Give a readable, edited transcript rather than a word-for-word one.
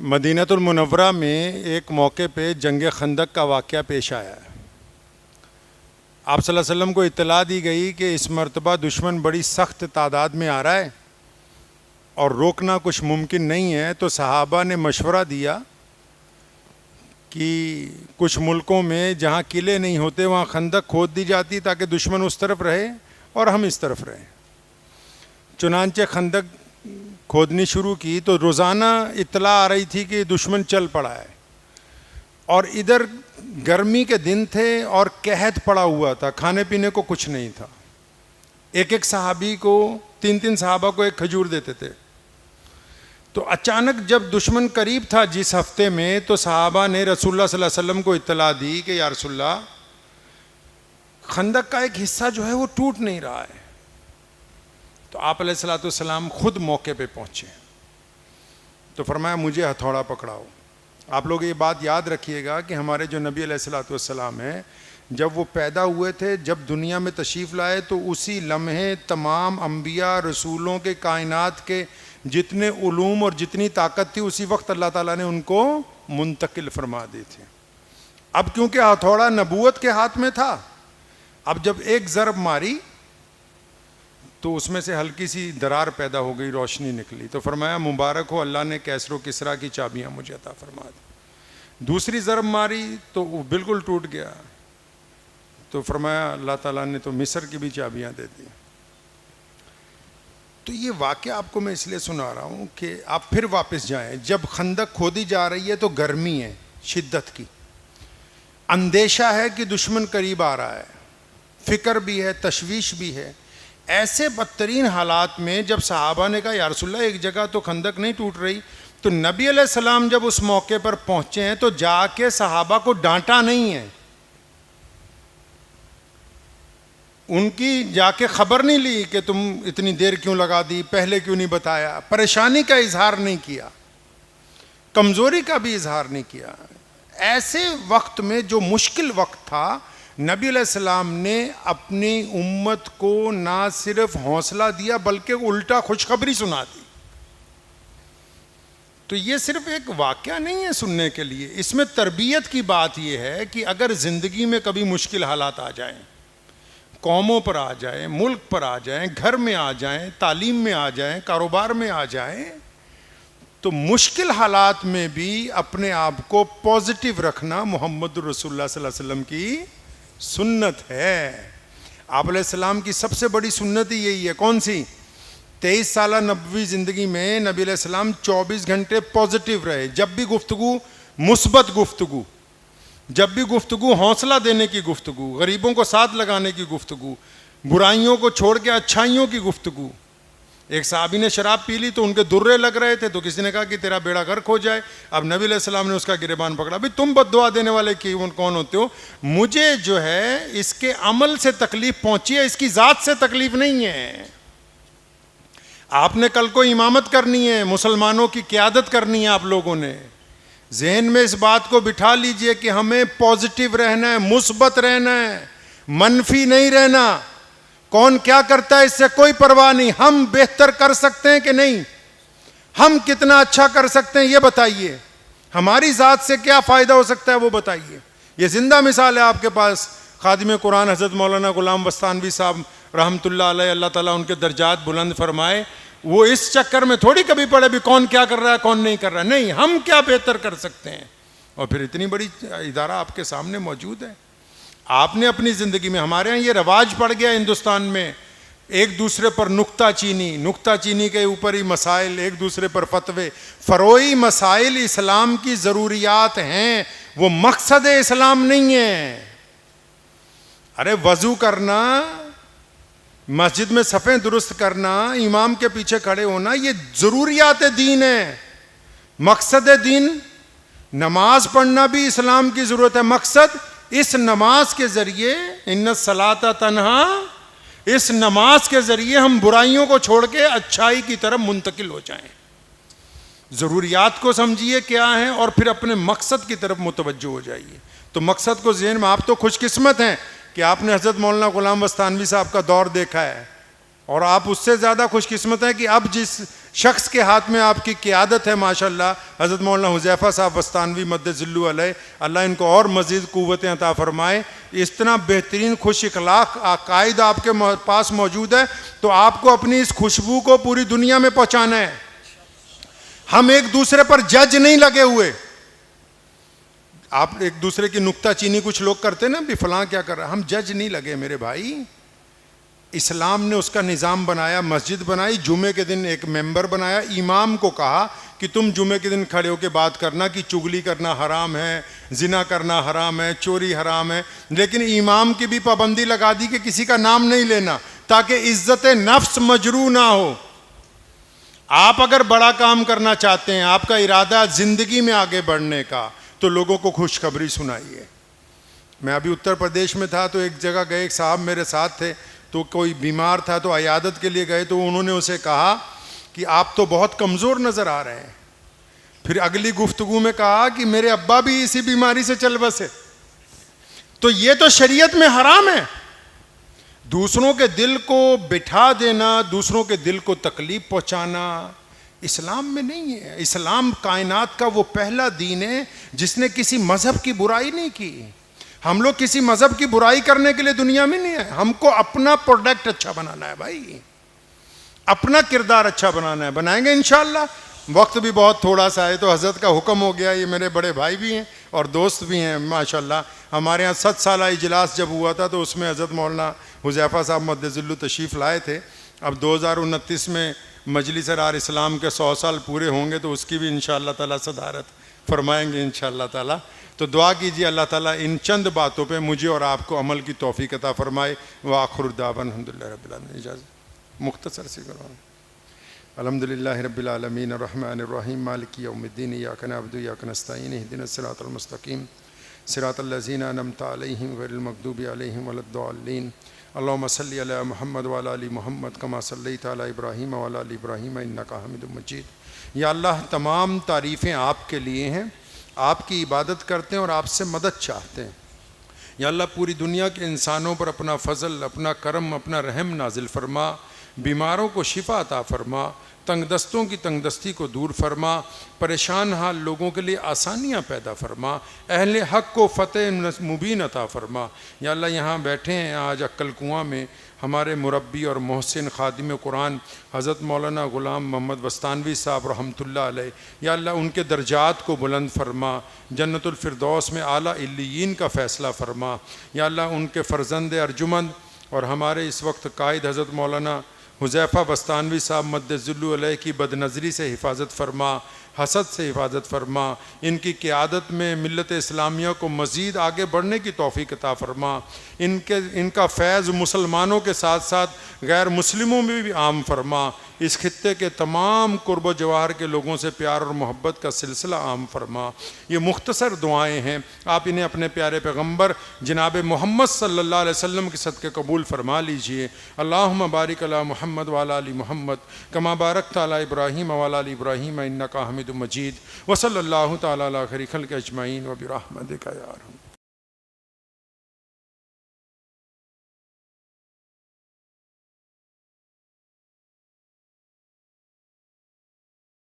مدینہ المنورہ میں ایک موقع پہ جنگ خندق کا واقعہ پیش آیا ہے۔ آپ صلی اللہ علیہ وسلم کو اطلاع دی گئی کہ اس مرتبہ دشمن بڑی سخت تعداد میں آ رہا ہے اور روکنا کچھ ممکن نہیں ہے، تو صحابہ نے مشورہ دیا کہ کچھ ملکوں میں جہاں قلعے نہیں ہوتے وہاں خندق کھود دی جاتی تاکہ دشمن اس طرف رہے اور ہم اس طرف رہیں۔ چنانچہ خندق کھودنی شروع کی تو روزانہ اطلاع آ رہی تھی کہ دشمن چل پڑا ہے، اور ادھر گرمی کے دن تھے اور قحط پڑا ہوا تھا، کھانے پینے کو کچھ نہیں تھا۔ ایک صحابی کو تین صحابہ کو ایک کھجور دیتے تھے۔ تو اچانک جب دشمن قریب تھا جس ہفتے میں، تو صحابہ نے رسول اللہ صلی اللہ علیہ وسلم کو اطلاع دی کہ یا رسول اللہ، خندق کا ایک حصہ جو ہے وہ ٹوٹ نہیں رہا ہے۔ تو آپ علیہ الصلوۃ والسلام خود موقع پہ پہنچے تو فرمایا مجھے ہتھوڑا پکڑاؤ۔ آپ لوگ یہ بات یاد رکھیے گا کہ ہمارے جو نبی علیہ الصلوۃ والسلام ہیں، جب وہ پیدا ہوئے تھے، جب دنیا میں تشریف لائے، تو اسی لمحے تمام انبیاء رسولوں کے کائنات کے جتنے علوم اور جتنی طاقت تھی اسی وقت اللہ تعالیٰ نے ان کو منتقل فرما دی تھی۔ اب کیونکہ ہتھوڑا نبوت کے ہاتھ میں تھا، اب جب ایک ضرب ماری تو اس میں سے ہلکی سی درار پیدا ہو گئی، روشنی نکلی، تو فرمایا مبارک ہو، اللہ نے کیسر و کسریٰ کی چابیاں مجھے عطا فرما دی۔ دوسری ضرب ماری تو وہ بالکل ٹوٹ گیا، تو فرمایا اللہ تعالیٰ نے تو مصر کی بھی چابیاں دے دی۔ تو یہ واقعہ آپ کو میں اس لیے سنا رہا ہوں کہ آپ پھر واپس جائیں۔ جب خندق کھودی جا رہی ہے تو گرمی ہے، شدت کی، اندیشہ ہے کہ دشمن قریب آ رہا ہے، فکر بھی ہے، تشویش بھی ہے۔ ایسے بدترین حالات میں جب صحابہ نے کہا یا رسول اللہ ایک جگہ تو خندق نہیں ٹوٹ رہی، تو نبی علیہ السلام جب اس موقع پر پہنچے ہیں تو جا کے صحابہ کو ڈانٹا نہیں ہے، ان کی جا کے خبر نہیں لی کہ تم اتنی دیر کیوں لگا دی، پہلے کیوں نہیں بتایا، پریشانی کا اظہار نہیں کیا، کمزوری کا بھی اظہار نہیں کیا۔ ایسے وقت میں جو مشکل وقت تھا، نبی علیہ السلام نے اپنی امت کو نہ صرف حوصلہ دیا بلکہ الٹا خوشخبری سنا دی۔ تو یہ صرف ایک واقعہ نہیں ہے سننے کے لیے، اس میں تربیت کی بات یہ ہے کہ اگر زندگی میں کبھی مشکل حالات آ جائیں، قوموں پر آ جائیں، ملک پر آ جائیں، گھر میں آ جائیں، تعلیم میں آ جائیں، کاروبار میں آ جائیں، تو مشکل حالات میں بھی اپنے آپ کو پازیٹیو رکھنا محمد رسول اللہ صلی اللہ علیہ وسلم کی سنت ہے۔ آپ علیہ السلام کی سب سے بڑی سنت ہی یہی ہے۔ کون سی؟ 23 سالہ نبوی زندگی میں نبی علیہ السلام 24 گھنٹے پازیٹیو رہے۔ جب بھی گفتگو مثبت گفتگو، جب بھی گفتگو حوصلہ دینے کی گفتگو، غریبوں کو ساتھ لگانے کی گفتگو، برائیوں کو چھوڑ کے اچھائیوں کی گفتگو۔ ایک صحابی نے شراب پی لی تو ان کے درے لگ رہے تھے، تو کسی نے کہا کہ تیرا بیڑا غرق ہو جائے۔ اب نبی علیہ السلام نے اس کا گریبان پکڑا، بھئی تم بد دعا دینے والے کون ہوتے ہو؟ مجھے جو ہے اس کے عمل سے تکلیف پہنچی ہے، اس کی ذات سے تکلیف نہیں ہے۔ آپ نے کل کو امامت کرنی ہے، مسلمانوں کی قیادت کرنی ہے، آپ لوگوں نے ذہن میں اس بات کو بٹھا لیجئے کہ ہمیں پازیٹیو رہنا ہے، مثبت رہنا ہے، منفی نہیں رہنا۔ کون کیا کرتا ہے اس سے کوئی پرواہ نہیں، ہم بہتر کر سکتے ہیں کہ نہیں، ہم کتنا اچھا کر سکتے ہیں یہ بتائیے، ہماری ذات سے کیا فائدہ ہو سکتا ہے وہ بتائیے۔ یہ زندہ مثال ہے آپ کے پاس، خادم قرآن حضرت مولانا غلام بستانوی صاحب رحمۃ اللہ علیہ، اللہ تعالیٰ ان کے درجات بلند فرمائے، وہ اس چکر میں تھوڑی کبھی پڑے بھی کون کیا کر رہا ہے کون نہیں کر رہا ہے، نہیں، ہم کیا بہتر کر سکتے ہیں۔ اور پھر اتنی بڑی ادارہ آپ کے سامنے موجود ہے، آپ نے اپنی زندگی میں، ہمارے ہاں یہ رواج پڑ گیا ہندوستان میں، ایک دوسرے پر نکتہ چینی کے اوپر ہی مسائل، ایک دوسرے پر فتوے۔ فروعی مسائل اسلام کی ضروریات ہیں، وہ مقصد اسلام نہیں ہے۔ ارے وضو کرنا، مسجد میں صفیں درست کرنا، امام کے پیچھے کھڑے ہونا، یہ ضروریات دین ہے۔ مقصد دین نماز پڑھنا بھی اسلام کی ضرورت ہے۔ مقصد اس نماز کے ذریعے، ان الصلاۃ تنہا، اس نماز کے ذریعے ہم برائیوں کو چھوڑ کے اچھائی کی طرف منتقل ہو جائیں۔ ضروریات کو سمجھیے کیا ہیں اور پھر اپنے مقصد کی طرف متوجہ ہو جائیے۔ تو مقصد کو ذہن میں، آپ تو خوش قسمت ہیں کہ آپ نے حضرت مولانا غلام بستانوی صاحب کا دور دیکھا ہے، اور آپ اس سے زیادہ خوش قسمت ہیں کہ اب جس شخص کے ہاتھ میں آپ کی قیادت ہے ماشاءاللہ، حضرت مولانا حذیفہ صاحب وستانوی مد ظلہ علیہ، اللہ ان کو اور مزید قوتیں عطا فرمائے، اتنا بہترین خوش اخلاق عقائد آپ کے پاس موجود ہے، تو آپ کو اپنی اس خوشبو کو پوری دنیا میں پہنچانا ہے۔ ہم ایک دوسرے پر جج نہیں لگے ہوئے، آپ ایک دوسرے کی نکتہ چینی کچھ لوگ کرتے نا، بھی فلاں کیا کر رہا، ہم جج نہیں لگے میرے بھائی۔ اسلام نے اس کا نظام بنایا، مسجد بنائی، جمعے کے دن ایک ممبر بنایا، امام کو کہا کہ تم جمعے کے دن کھڑے ہو کے بات کرنا کہ چگلی کرنا حرام ہے، زنا کرنا حرام ہے، چوری حرام ہے، لیکن امام کی بھی پابندی لگا دی کہ کسی کا نام نہیں لینا تاکہ عزت نفس مجروح نہ ہو۔ آپ اگر بڑا کام کرنا چاہتے ہیں، آپ کا ارادہ زندگی میں آگے بڑھنے کا، تو لوگوں کو خوشخبری سنائیے۔ میں ابھی اتر پردیش میں تھا تو ایک جگہ گئے، ایک صاحب میرے ساتھ تھے، تو کوئی بیمار تھا تو عیادت کے لیے گئے، تو انہوں نے اسے کہا کہ آپ تو بہت کمزور نظر آ رہے ہیں۔ پھر اگلی گفتگو میں کہا کہ میرے ابا بھی اسی بیماری سے چل بسے۔ تو یہ تو شریعت میں حرام ہے۔ دوسروں کے دل کو بٹھا دینا، دوسروں کے دل کو تکلیف پہنچانا اسلام میں نہیں ہے۔ اسلام کائنات کا وہ پہلا دین ہے جس نے کسی مذہب کی برائی نہیں کی۔ ہم لوگ کسی مذہب کی برائی کرنے کے لیے دنیا میں نہیں ہے، ہم کو اپنا پروڈکٹ اچھا بنانا ہے بھائی، اپنا کردار اچھا بنانا ہے، بنائیں گے انشاءاللہ۔ وقت بھی بہت تھوڑا سا ہے تو حضرت کا حکم ہو گیا، یہ میرے بڑے بھائی بھی ہیں اور دوست بھی ہیں ماشاءاللہ۔ ہمارے ہاں 7 سالہ اجلاس جب ہوا تھا تو اس میں حضرت مولانا حذیفہ صاحب مد ظلہ تشریف لائے تھے۔ اب 2029 میں مجلس رار اسلام کے 100 سال پورے ہوں گے تو اس کی بھی انشاءاللہ تعالیٰ صدارت فرمائیں گے انشاءاللہ تعالیٰ۔ تو دعا کیجیے اللہ تعالیٰ ان چند باتوں پہ مجھے اور آپ کو عمل کی توفیق عطا فرمائے۔ وآخر دعوانا الحمدللہ رب العالمین۔ اجازت مختصر سی کرو۔ الحمدللہ رب العالمین الرحمن الرحیم مالک یوم الدین ایاک نعبد وایاک نستعین اہدنا الصراط المستقیم صراط الذین انعمت علیہم غیر المغضوب علیہم ولا الضالین۔ اللہم صلی علی محمد وعلی آل محمد کما صلیت علی ابراہیم وعلی آل ابراہیم انک حمید مجید۔ یا اللہ تمام تعریفیں آپ کے لیے ہیں، آپ کی عبادت کرتے ہیں اور آپ سے مدد چاہتے ہیں۔ یا اللہ پوری دنیا کے انسانوں پر اپنا فضل، اپنا کرم، اپنا رحم نازل فرما، بیماروں کو شفا عطا فرما، تنگ دستوں کی تنگ دستی کو دور فرما، پریشان حال لوگوں کے لیے آسانیاں پیدا فرما، اہل حق کو فتح مبین عطا فرما۔ یا اللہ یہاں بیٹھے ہیں آج عقل کنواں میں ہمارے مربی اور محسن خادم قرآن حضرت مولانا غلام محمد وستانوی صاحب رحمۃ اللہ علیہ، یا اللہ ان کے درجات کو بلند فرما، جنت الفردوس میں اعلیٰ علیین کا فیصلہ فرما۔ یا اللہ ان کے فرزند ارجمند اور ہمارے اس وقت قائد حضرت مولانا حذیفہ وستانوی صاحب مد ظلہ علیہ کی بد نظری سے حفاظت فرما، حسد سے حفاظت فرما، ان کی قیادت میں ملت اسلامیہ کو مزید آگے بڑھنے کی توفیق عطا فرما، ان کا فیض مسلمانوں کے ساتھ ساتھ غیر مسلموں میں بھی عام فرما، اس خطے کے تمام قرب و جوار کے لوگوں سے پیار اور محبت کا سلسلہ عام فرما۔ یہ مختصر دعائیں ہیں، آپ انہیں اپنے پیارے پیغمبر جناب محمد صلی اللہ علیہ وسلم کے صدقے قبول فرما لیجئے۔ اللہم بارک علی محمد وعلی آل محمد کما بارکت علی ابراہیم وعلی آل ابراہیم انک حمید مجید۔ وصلی اللہ تعالی علی خیر خلق اجمعین وبرحمتک یا ارحم۔